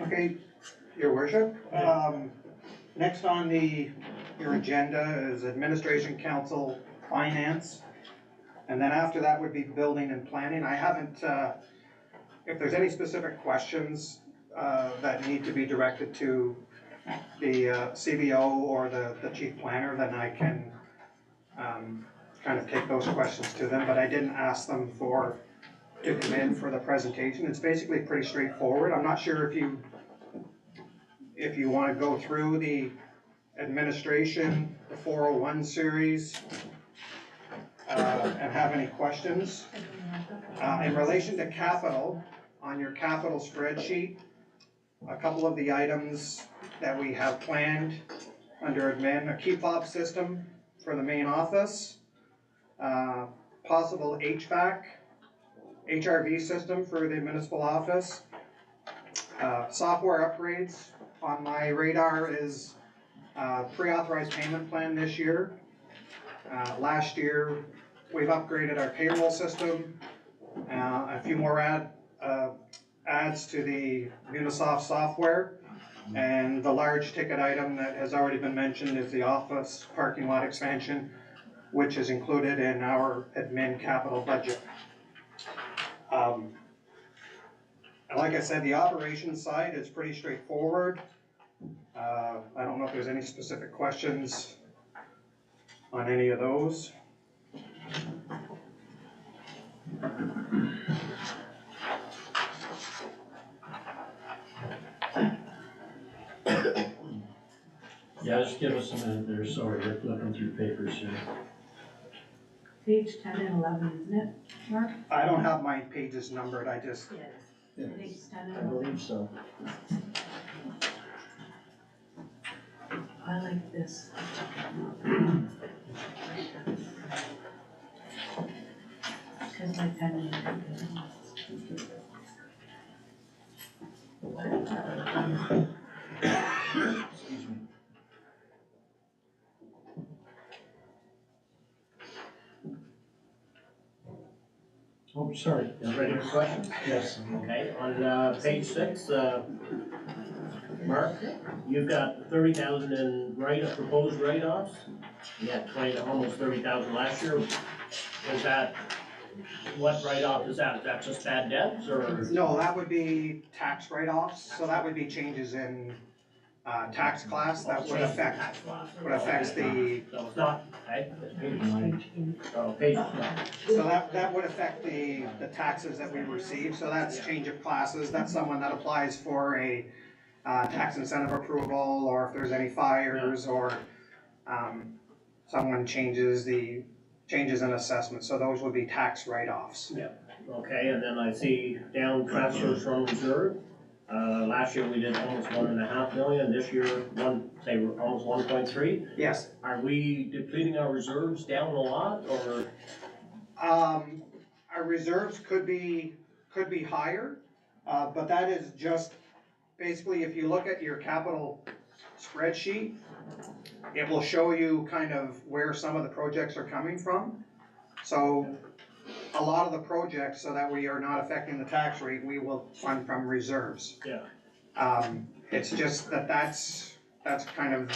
Okay, your worship. Next on your agenda is Administration Council Finance. And then after that would be Building and Planning. I haven't, if there's any specific questions that need to be directed to the CBO or the Chief Planner, then I can kind of take those questions to them. But I didn't ask them to come in for the presentation. It's basically pretty straightforward. I'm not sure if you want to go through the administration, the 401 series, and have any questions. In relation to capital, on your capital spreadsheet, a couple of the items that we have planned under admin, a key fob system for the main office, possible HVAC, HRV system for the municipal office, software upgrades. On my radar is pre-authorized payment plan this year. Last year, we've upgraded our payroll system, a few more adds to the Unisoft software, and the large ticket item that has already been mentioned is the office parking lot expansion, which is included in our admin capital budget. And like I said, the operations side is pretty straightforward. I don't know if there's any specific questions on any of those. Yeah, just give us a minute there, sorry, we're flipping through papers here. Page 10 and 11, isn't it, Mark? I don't have my pages numbered, I just, Yes. Yeah. Page 10 and I 11. believe so. I like this. Because my pen is Excuse me. Oh, sorry, you ready for questions? Yes. Okay, on page 6, Mark, you've got 30,000 in proposed write-offs. You had 20 to almost 30,000 last year. Is that, what write-off is that? Is that just bad debts or? no, that would be tax write-offs, so that would be changes in tax class that would affect, affects the, So it's not, okay? So page, so that would affect the taxes that we receive, so that's change of classes, that's someone that applies for a tax incentive approval, or if there's any fires, or someone changes in assessment, so those would be tax write-offs. okay, and then I see down transfers from reserve. Last year we did almost 1.5 million, this year almost 1.3. Yes. Are we depleting our reserves down a lot, or? Our reserves could be higher, but that is just, basically, if you look at your capital spreadsheet, it will show you kind of where some of the projects are coming from. So a lot of the projects, so that we are not affecting the tax rate, we will fund from reserves. Yeah. It's just that's kind of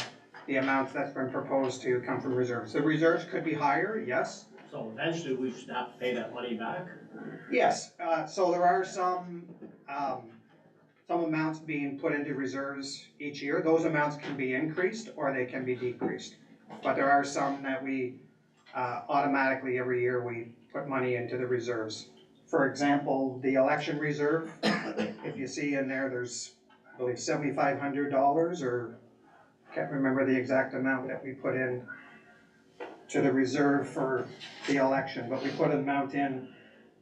the amount that's been proposed to come from reserves. The reserves could be higher, yes. So eventually we should have to pay that money back? Yes, so there are some amounts being put into reserves each year. Those amounts can be increased or they can be decreased. But there are some that we automatically every year we put money into the reserves. For example, the election reserve, if you see in there, there's, I believe, $7,500, or can't remember the exact amount that we put in to the reserve for the election, but we put an amount in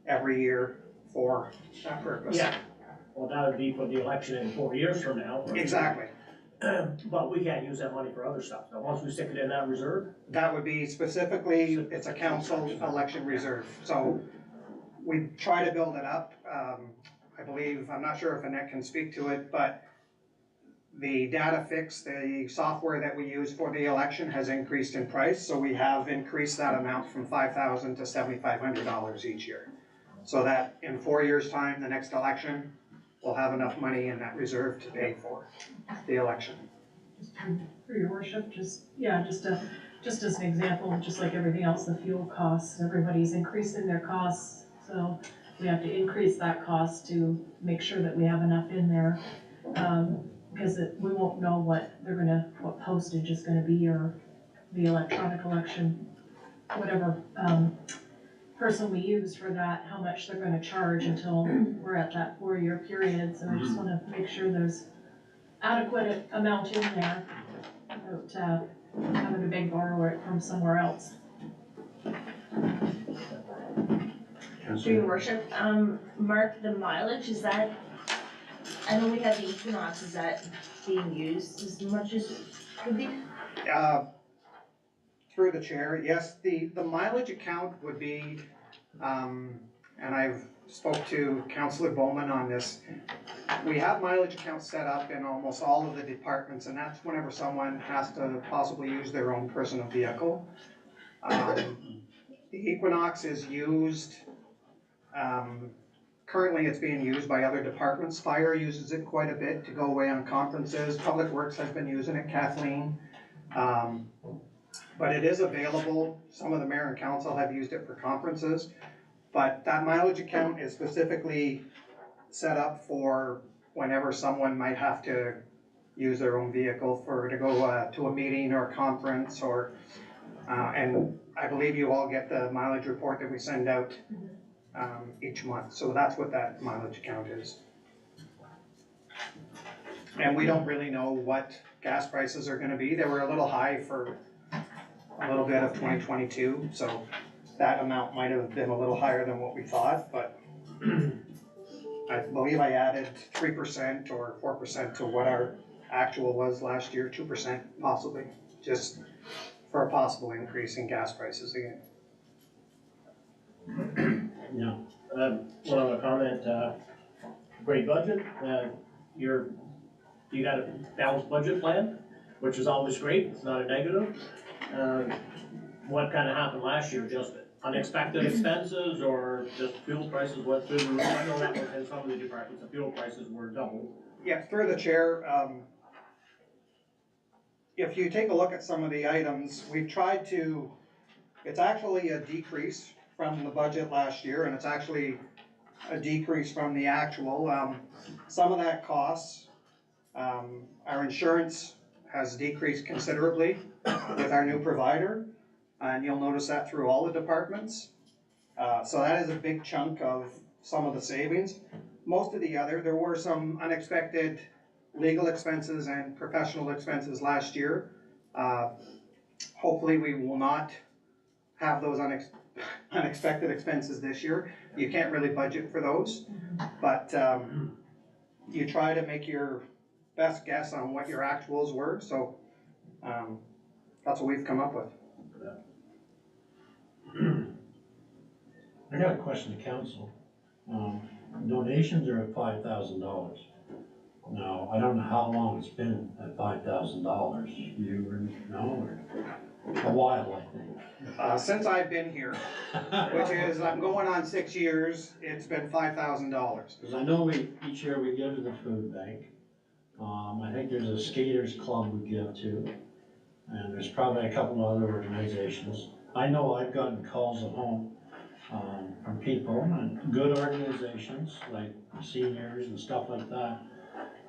every year for that purpose. Yeah. Well, that would be for the election in 4 years from now. Exactly. But we can't use that money for other stuff. So once we stick it in that reserve? That would be specifically, it's a council election reserve. So we try to build it up. I believe, I'm not sure if Annette can speak to it, but the DataFix, the software that we use for the election, has increased in price. So we have increased that amount from $5,000 to $7,500 each year. So that in 4 years' time, the next election, we'll have enough money in that reserve to pay for the election. For your worship, just as an example, just like everything else, the fuel costs, everybody's increasing their costs. So we have to increase that cost to make sure that we have enough in there. Because we won't know what postage is gonna be, or the electronic election, whatever, person we use for that, how much they're gonna charge until we're at that 4-year period. So I just wanna make sure there's adequate amount in there without having a big borrow it from somewhere else. For your worship, Mark, the mileage, is that, I know we have the Equinox, is that being used as much as it could be? Through the chair, yes, the mileage account would be, and I've spoke to Councillor Bowman on this. We have mileage accounts set up in almost all of the departments, and that's whenever someone has to possibly use their own personal vehicle. The Equinox is used, currently it's being used by other departments. Fire uses it quite a bit to go away on conferences. Public Works has been using it, Kathleen. But it is available. Some of the mayor and council have used it for conferences. But that mileage account is specifically set up for whenever someone might have to use their own vehicle to go to a meeting or a conference, or, and I believe you all get the mileage report that we send out each month. So that's what that mileage account is. And we don't really know what gas prices are gonna be. They were a little high for a little bit of 2022, so that amount might have been a little higher than what we thought, but I believe I added 3% or 4% to what our actual was last year, 2% possibly, just for a possible increase in gas prices again. Yeah, one other comment, great budget, you got a balanced budget plan, which is always great, it's not a negative. What kind of happened last year, just unexpected expenses, or just fuel prices went through the roof? I know that was in some of the departments, the fuel prices were double. Yeah, through the chair, if you take a look at some of the items, we've tried to, it's actually a decrease from the budget last year, and it's actually a decrease from the actual. Some of that costs, our insurance has decreased considerably with our new provider, and you'll notice that through all the departments. So that is a big chunk of some of the savings. Most of the other, there were some unexpected legal expenses and professional expenses last year. Hopefully we will not have those unexpected expenses this year. You can't really budget for those, but you try to make your best guess on what your actuals were, so that's what we've come up with. I got a question to council. Donations are at $5,000. Now, I don't know how long it's been at $5,000. You know, or a while, I think. Since I've been here, which is, I'm going on 6 years, it's been $5,000. Because I know each year we give to the food bank. I think there's a skaters club we give to, and there's probably a couple other organizations. I know I've gotten calls at home from people and good organizations like seniors and stuff like that,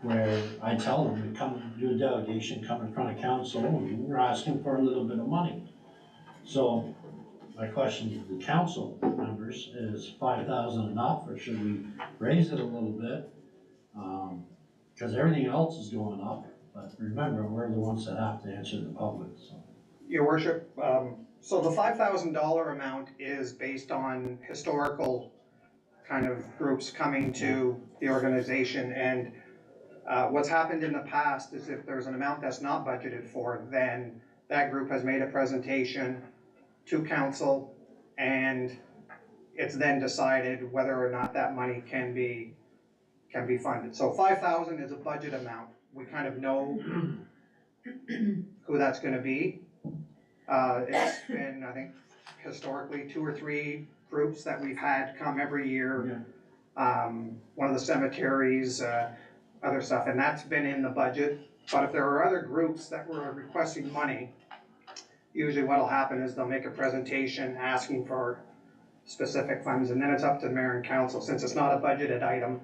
where I tell them to come do a delegation, come in front of council, and we're asking for a little bit of money. So my question to the council members is 5,000 enough, or should we raise it a little bit? Because everything else is going up, but remember, we're the ones that have to answer the public, so. Your worship, so the $5,000 amount is based on historical kind of groups coming to the organization, and what's happened in the past is if there's an amount that's not budgeted for, then that group has made a presentation to council, and it's then decided whether or not that money can be funded. So 5,000 is a budget amount. We kind of know who that's gonna be. It's been, I think, historically 2 or 3 groups that we've had come every year. one of the cemeteries, other stuff, and that's been in the budget. But if there are other groups that were requesting money, usually what'll happen is they'll make a presentation asking for specific funds, and then it's up to the mayor and council, since it's not a budgeted item,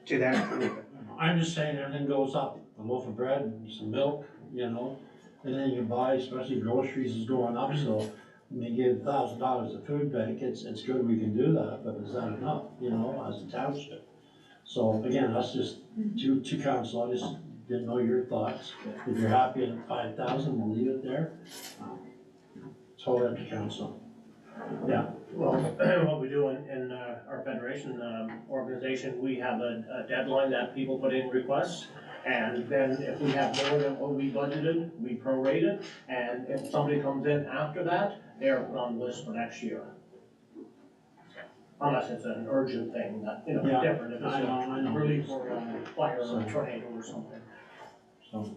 to then approve it. I'm just saying everything goes up, a loaf of bread, and some milk, you know, anything you buy, especially groceries is going up, so when you give $1,000 to food bank, it's good we can do that, but is that enough, you know, as a township? So again, that's just to council, I just didn't know your thoughts. If you're happy at 5,000, we'll leave it there. It's all up to council. Yeah, well, what we do in our federation organization, we have a deadline that people put in requests. And then if we have more than what we budgeted, we prorate it. And if somebody comes in after that, they're on the list for next year. Unless it's an urgent thing that, you know, Yeah, different, if I it's know. a relief for a fire or a tornado or something. So,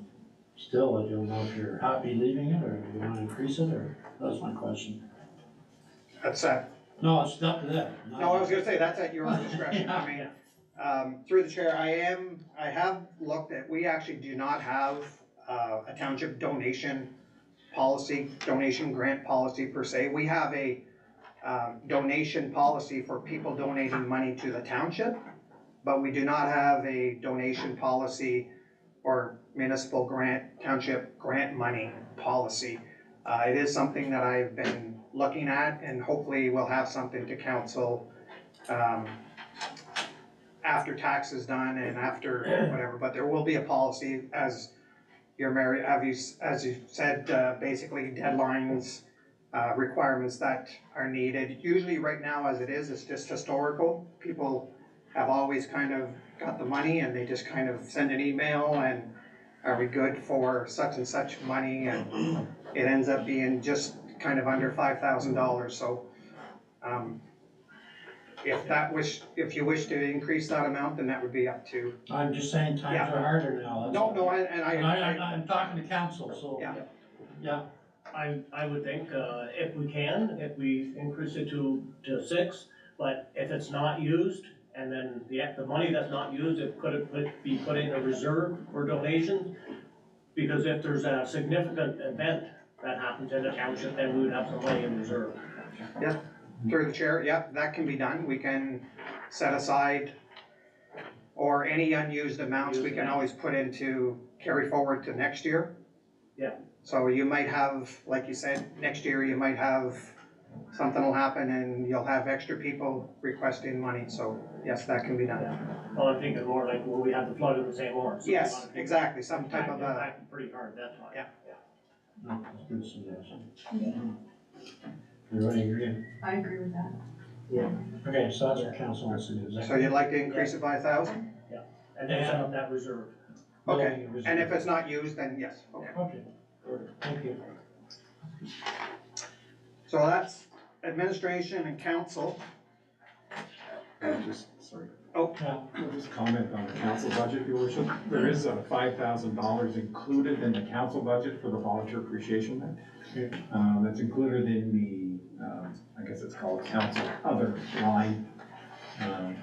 still, I don't know if you're happy leaving it, or you wanna increase it, or, that's my question. That's, No, it's up to them. no, I was gonna say, that's at your discretion, I mean, through the chair, I have looked at, we actually do not have, a township donation policy, donation grant policy per se. We have a, donation policy for people donating money to the township, but we do not have a donation policy or municipal grant, township grant money policy. It is something that I've been looking at, and hopefully we'll have something to council, after tax is done and after whatever, but there will be a policy as as you said, basically deadlines, requirements that are needed. Usually right now as it is, it's just historical. People have always kind of got the money and they just kind of send an email and are we good for such and such money, and it ends up being just kind of under $5,000, so, if you wish to increase that amount, then that would be up to. I'm just saying times are harder now, that's all. No, And I'm talking to council, so. Yeah. Yeah, I would think, if we can, if we increase it to 6, but if it's not used, and then the money that's not used, it could be put in a reserve for donations, because if there's a significant event that happens in the township, then we would have some money in reserve. Through the chair, yep, that can be done. We can set aside, or any unused amounts, we can always put into, carry forward to next year. Yeah. So you might have, like you said, next year you might have, something will happen and you'll have extra people requesting money, so yes, that can be done. Well, I'm thinking more like, well, we had the flood in the same Lawrence. Yes, exactly, some type of a, Impacted pretty hard that time. Yeah. no, that's a good suggestion. Everybody agree? I agree with that. Okay, so that's what council wants to do, is that? so you'd like to increase it by 1,000? And then set up that reserve. Okay, and if it's not used, then yes, okay. Okay, thank you. So that's administration and council. Sorry. Yeah. I'll just comment on the council budget, your worship. There is $5,000 included in the council budget for the volunteer appreciation night. That's included in the, I guess it's called council other line,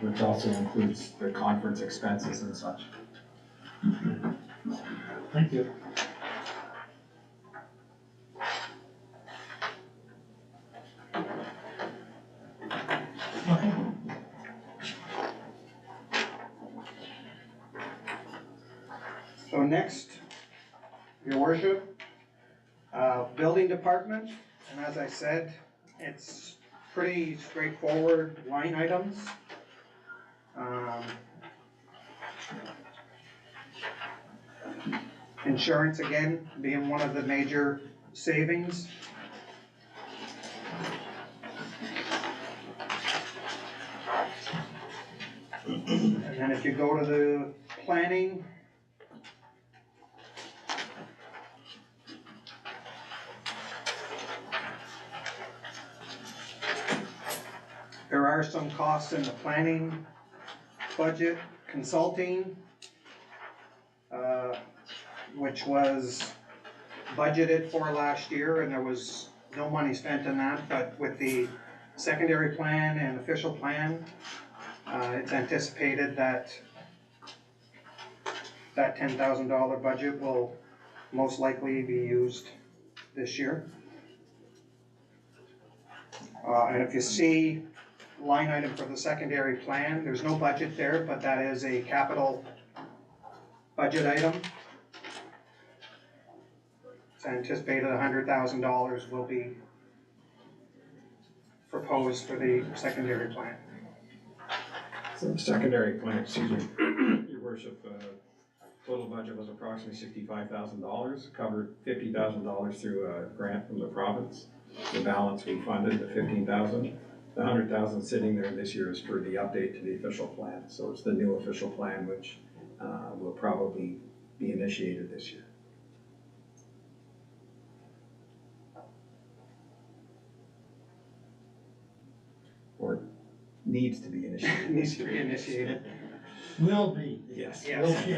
which also includes the conference expenses and such. Thank you. Okay. So next, your worship, building department, and as I said, it's pretty straightforward line items. Insurance again, being one of the major savings. And then if you go to the planning, there are some costs in the planning budget, consulting, which was budgeted for last year, and there was no money spent in that, but with the secondary plan and official plan, It's anticipated that that $10,000 budget will most likely be used this year. And if you see line item for the secondary plan, there's no budget there, but that is a capital budget item. It's anticipated $100,000 will be proposed for the secondary plan. So the secondary plan, excuse me, your worship, total budget was approximately $65,000, covered $50,000 through a grant from the province. The balance we funded, the $15,000. The $100,000 sitting there this year is for the update to the official plan. So it's the new official plan, which will probably be initiated this year. Or needs to be initiated. Needs to be initiated. Will be. Yes. Yes. Will be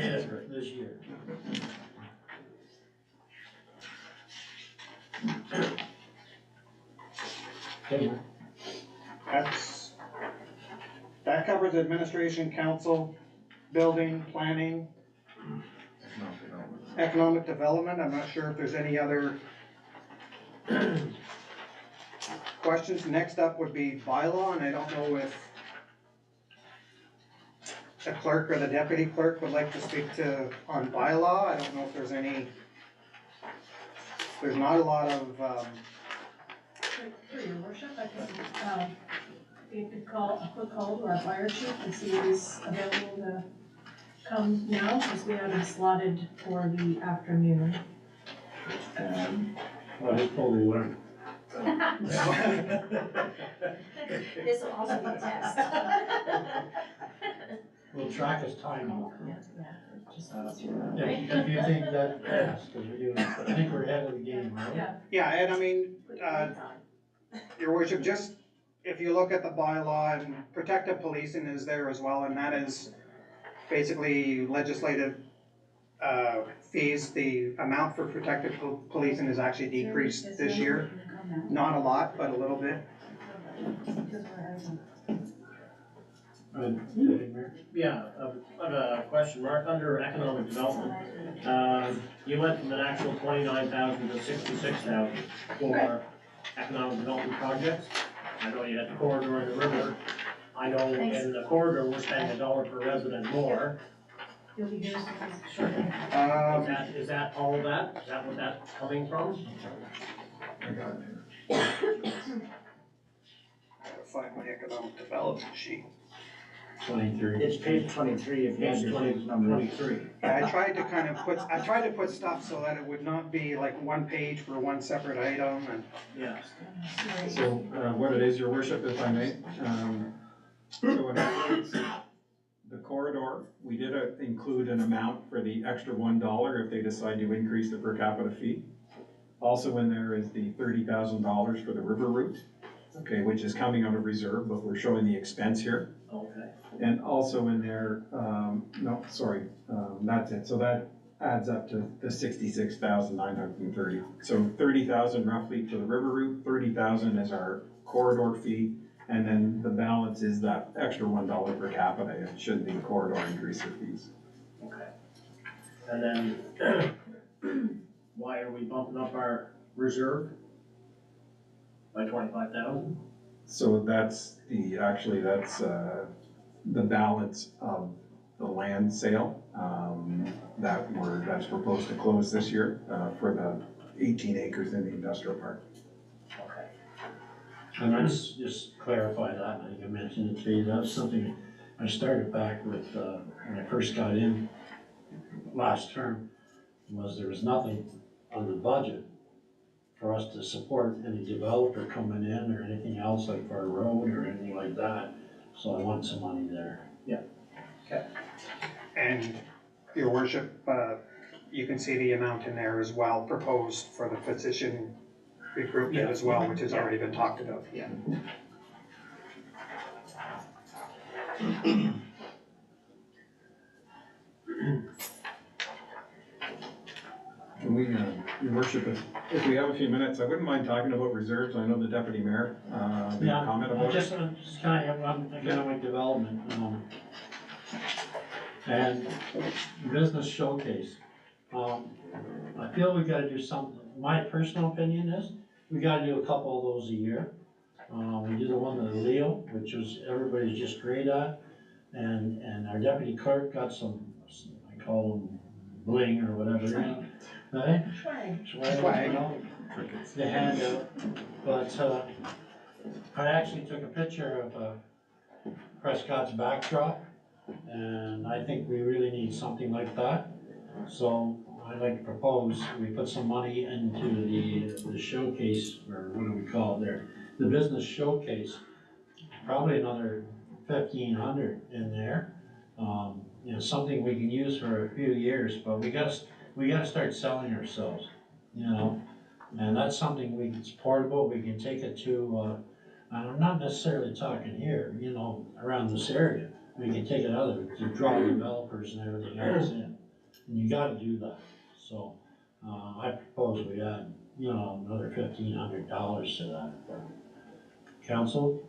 this year. Okay, That covers administration, council, building, planning, economic development. I'm not sure if there's any other questions. Next up would be bylaw, and I don't know if the clerk or the deputy clerk would like to speak on bylaw. I don't know if there's not a lot of, For your worship, I can, you could call, a quick call to our fire chief and see if he's available to come now, because we have him slotted for the afternoon. well, he probably learned. This will also be a test. We'll track his time out. Just, If you think that, yes, because we do, I think we're ahead of the game, right? yeah, yeah, and I mean, your worship, just if you look at the bylaw, and protective policing is there as well, and that is basically legislative fees. The amount for protective policing is actually decreased this year. Not a lot, but a little bit. Yeah, I have a question, Mark, under economic development. You went from an actual 29,000 to 66,000 for economic development projects. I know you had the corridor and the river. I know in the corridor, we're spending $1 per resident more. You'll be here shortly. Is that all of that? Is that what that's coming from? I got it here. Gotta find my economic development sheet. 23. It's page 23 if you have Page your 20 page number. 23. Yeah, I tried to put stuff so that it would not be like one page for one separate item, and Yeah. So what it is, your worship, if I may, so what happens, the corridor, we did include an amount for the extra $1 if they decide to increase the per capita fee. Also in there is the $30,000 for the river route, okay, which is coming out of reserve, but we're showing the expense here. Okay. And also in there, that's it, so that adds up to the 66,930. So 30,000 roughly for the river route, 30,000 is our corridor fee, and then the balance is that extra $1 per capita. It shouldn't be corridor increase of fees. Okay. And then, why are we bumping up our reserve by 25,000? So that's the balance of the land sale that's proposed to close this year for the 18 acres in the industrial park. Okay. And let's just clarify that, I think I mentioned it to you, that's something I started back with, when I first got in last term, was there was nothing on the budget for us to support any developer coming in or anything else like for a road or anything like that, so I want some money there. and your worship, you can see the amount in there as well, proposed for the physician recruitment as well, which has already been talked about. Yeah. Can we Your worship, if we have a few minutes, I wouldn't mind talking about reserves. I know the deputy mayor, made a comment about it. Just kind of on economic development, and business showcase. I feel we gotta do something, my personal opinion is, we gotta do a couple of those a year. We do the one with Leo, which is, everybody's just great at, and our deputy clerk got some, I call them bling or whatever, you know, right? Swag, you know, the handout, but, I actually took a picture of, Prescott's backdrop, and I think we really need something like that. So I'd like to propose, we put some money into the showcase, or what do we call it there? The business showcase, probably another 1,500 in there. You know, something we can use for a few years, but we gotta start selling ourselves, you know? And that's something it's portable, we can take it to, I'm not necessarily talking here, you know, around this area. We can take it other, to draw developers and everything else in, and you gotta do that. So, I propose we add, you know, another $1,500 to that. Council?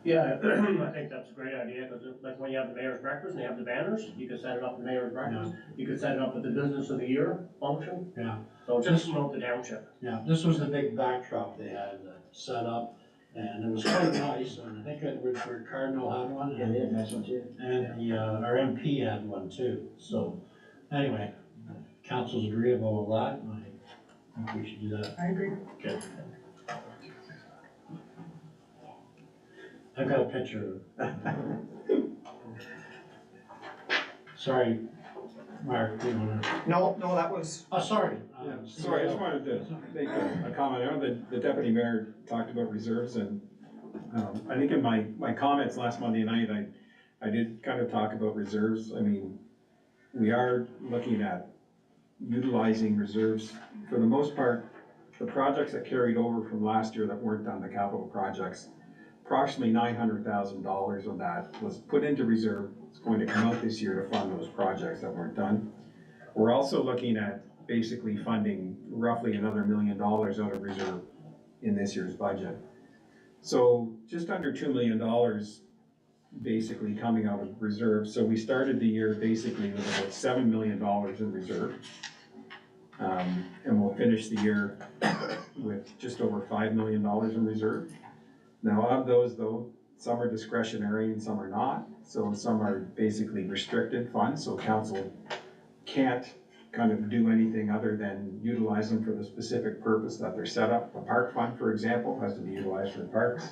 Yeah, I think that's a great idea, because like when you have the mayor's breakfast and they have the banners, you could set it up at the mayor's breakfast. You could set it up at the business of the year function. Yeah. So just promote the township. Yeah, this was the big backdrop they had set up, and it was quite nice, and I think Richard Cardinal had one. Yeah, they had a nice one too. And our MP had one too, so, anyway, council's agreeable with that, and I think we should do that. I agree. Okay. I've got a picture of it. Sorry, Mark, do you wanna? No, that was, Oh, sorry. Yeah, sorry, I just wanted to make a comment. I know the deputy mayor talked about reserves, and I think in my comments last Monday night, I did kind of talk about reserves. I mean, we are looking at utilizing reserves. For the most part, the projects that carried over from last year that weren't done, the capital projects, approximately $900,000 of that was put into reserve. It's going to come out this year to fund those projects that weren't done. We're also looking at basically funding roughly another $1 million out of reserve in this year's budget. So just under $2 million basically coming out of reserve. So we started the year basically with about $7 million in reserve. And we'll finish the year with just over $5 million in reserve. Now of those though, some are discretionary and some are not. So some are basically restricted funds, so council can't kind of do anything other than utilize them for the specific purpose that they're set up. The park fund, for example, has to be utilized for the parks.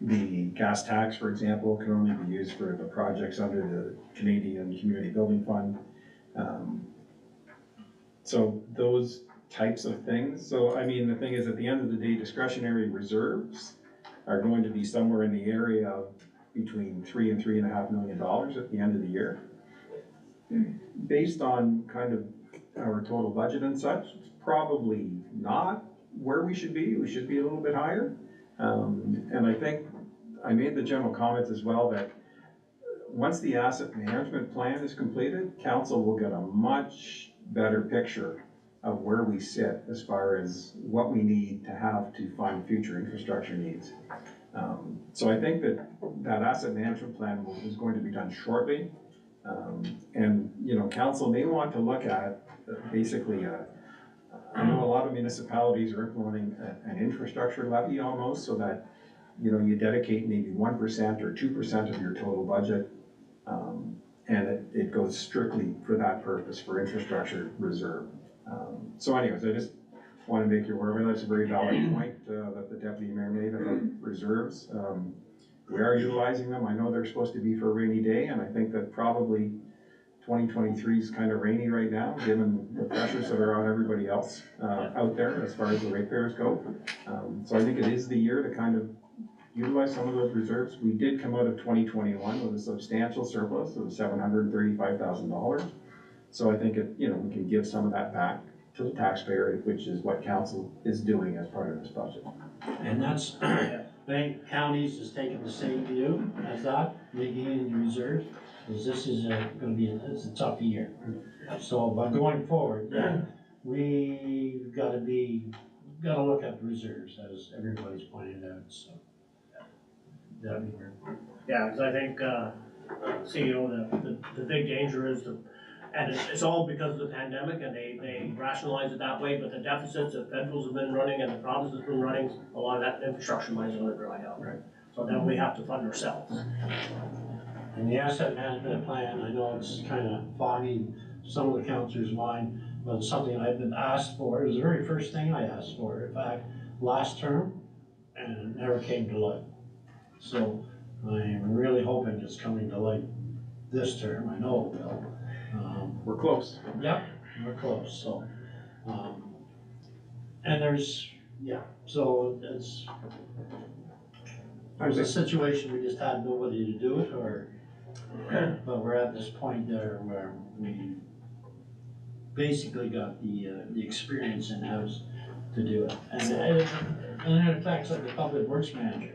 The gas tax, for example, can only be used for the projects under the Canadian Community Building Fund. So those types of things. So I mean, the thing is, at the end of the day, discretionary reserves are going to be somewhere in the area of between $3 and $3.5 million at the end of the year. Based on kind of our total budget and such, it's probably not where we should be. We should be a little bit higher. And I think I made the general comments as well that once the asset management plan is completed, council will get a much better picture of where we sit as far as what we need to have to fund future infrastructure needs. So I think that asset management plan is going to be done shortly. And, you know, council may want to look at basically, I know a lot of municipalities are implementing an infrastructure levy almost, so that, you know, you dedicate maybe 1% or 2% of your total budget, and it goes strictly for that purpose, for infrastructure reserve. So anyways, I just want to make you aware of it. That's a very valid point that the deputy mayor made about reserves. We are utilizing them. I know they're supposed to be for a rainy day, and I think that probably 2023 is kind of rainy right now, given the pressures that are on everybody else out there as far as the ratepayers go. So I think it is the year to kind of utilize some of those reserves. We did come out of 2021 with a substantial surplus of $735,000. So I think we can give some of that back to the taxpayer, which is what council is doing as part of this budget. And that's, I think counties is taking the same view as that, making it in reserve. because this is gonna be, it's a tough year. So, but going forward, yeah, we've gotta look at the reserves, as everybody's pointed out, so. That'd be great. Yeah, because I think, CEO, the big danger is and it's all because of the pandemic, and they rationalize it that way, but the deficits that federals have been running and the provinces have been running, a lot of that infrastructure money is gonna dry out. Right. So then we have to fund ourselves. And the asset management plan, I know it's kind of foggy in some of the councilors' mind, but it's something I've been asked for. It was the very first thing I asked for, in fact, last term, and it never came to light. So I'm really hoping it's coming to light this term, I know it will. We're close. Yep, we're close, so, and there's, yeah, so there's a situation, we just had nobody to do it, but we're at this point there where we basically got the experience in-house to do it. And it affects like the public works manager.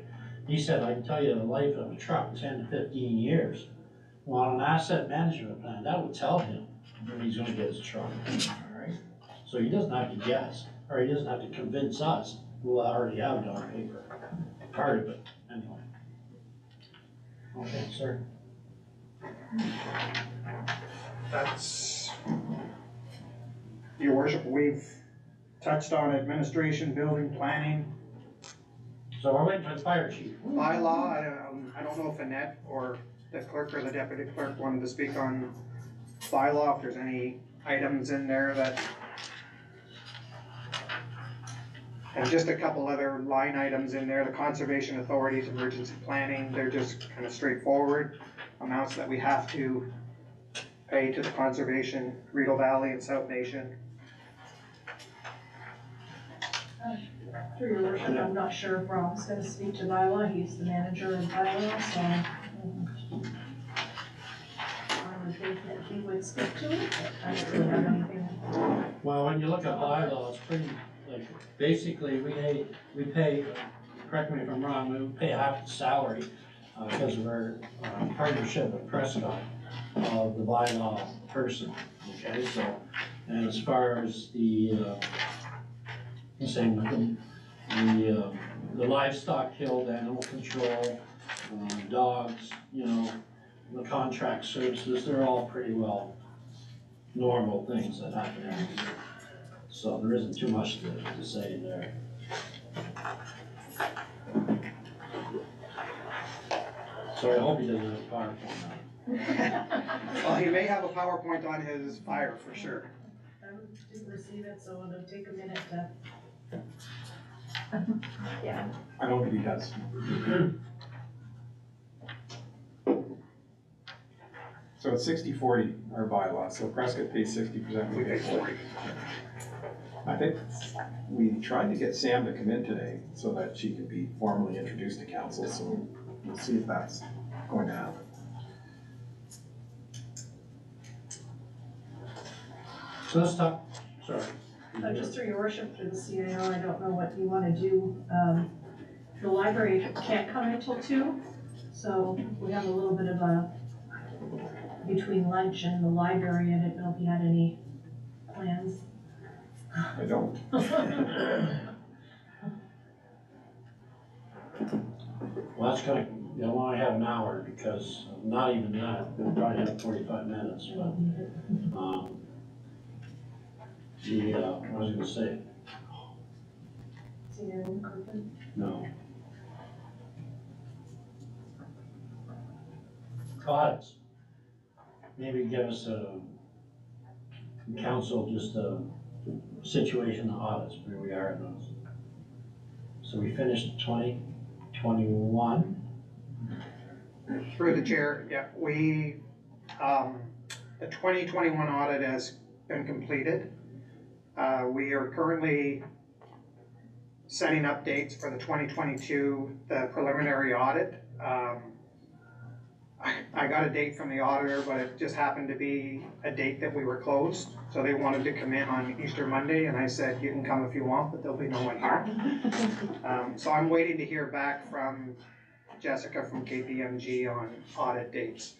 He said, I can tell you the life of a truck, 10 to 15 years. Well, on an asset management plan, that would tell him when he's gonna get his truck, all right? So he doesn't have to guess, or he doesn't have to convince us, who already have it on paper, part of it, anyway. Okay, sir. That's, your worship, we've touched on administration, building, planning, So we're waiting for the fire chief. bylaw. I don't know if Annette or the clerk or the deputy clerk wanted to speak on bylaw, if there's any items in there that. And just a couple other line items in there, the conservation authorities, emergency planning, they're just kind of straightforward amounts that we have to pay to the conservation, Rideau Valley and South Nation. Through your worship, I'm not sure if Rob's gonna speak to bylaw, he's the manager of bylaw, so. I would think that he would speak to it, but I don't really have anything. Well, when you look at bylaw, it's pretty, like, basically, we pay, correct me if I'm wrong, we pay half the salary, because of our partnership with Prescott, of the bylaw person, okay, so, and as far as the same, the livestock killed, animal control, dogs, you know, the contract services, they're all pretty well normal things that happen. So there isn't too much to say there. So I hope he doesn't have a PowerPoint Well, he may have a PowerPoint on his fire for sure. I didn't receive it, so it'll take a minute to. Yeah. I don't think he does. So it's 60-40, our bylaw, so Prescott pays 60%, we pay 40. I think we tried to get Sam to come in today so that she could be formally introduced to council, so we'll see if that's going to happen. So let's talk, sorry. Just through your worship, through the CAO, I don't know what you wanna do. The library can't come until 2, so we have a little bit of a, between lunch and the library, I didn't know if you had any plans. I don't. Well, that's gonna, you'll only have an hour, because not even that, we'll probably have 45 minutes, but, what was I gonna say? CAO, Kirkland. No. Audits. Maybe give us council, just a situation of audits, where we are in those. So we finished 2021. Through the chair, yeah, we, the 2021 audit has been completed. We are currently setting up dates for the 2022, the preliminary audit. I got a date from the auditor, but it just happened to be a date that we were closed. So they wanted to come in on Easter Monday, and I said, you can come if you want, but there'll be no one here. So I'm waiting to hear back from Jessica from KPMG on audit dates.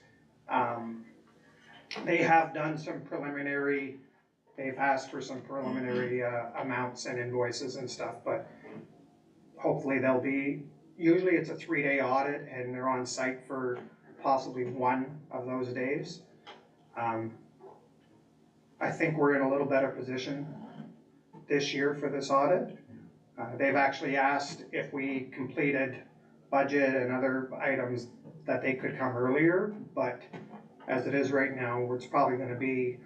They have done some preliminary, they've asked for some preliminary amounts and invoices and stuff, but hopefully they'll be, usually it's a 3-day audit and they're on site for possibly one of those days. I think we're in a little better position this year for this audit. They've actually asked if we completed budget and other items that they could come earlier, but as it is right now, it's probably gonna be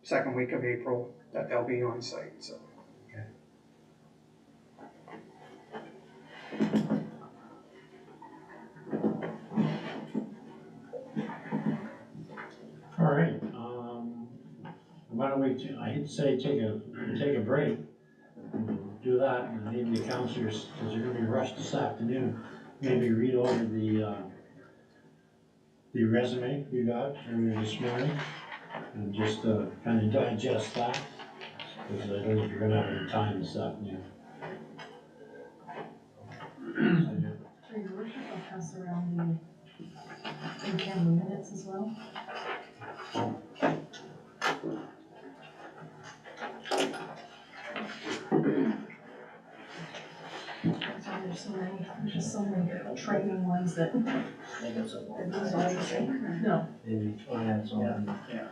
second week of April that they'll be on site, so. All right, why don't we, I hate to say take a break. Do that, and maybe the counselors, because they're gonna be rushed this afternoon, maybe read over the resume you got earlier this morning, and just kind of digest that, because I don't know if you're gonna have any time this afternoon. For your worship, I'll pass around the in-camera minutes as well. There's just so many training ones that, I got some more. that these always say, no, Maybe, oh, yeah, it's on. Yeah.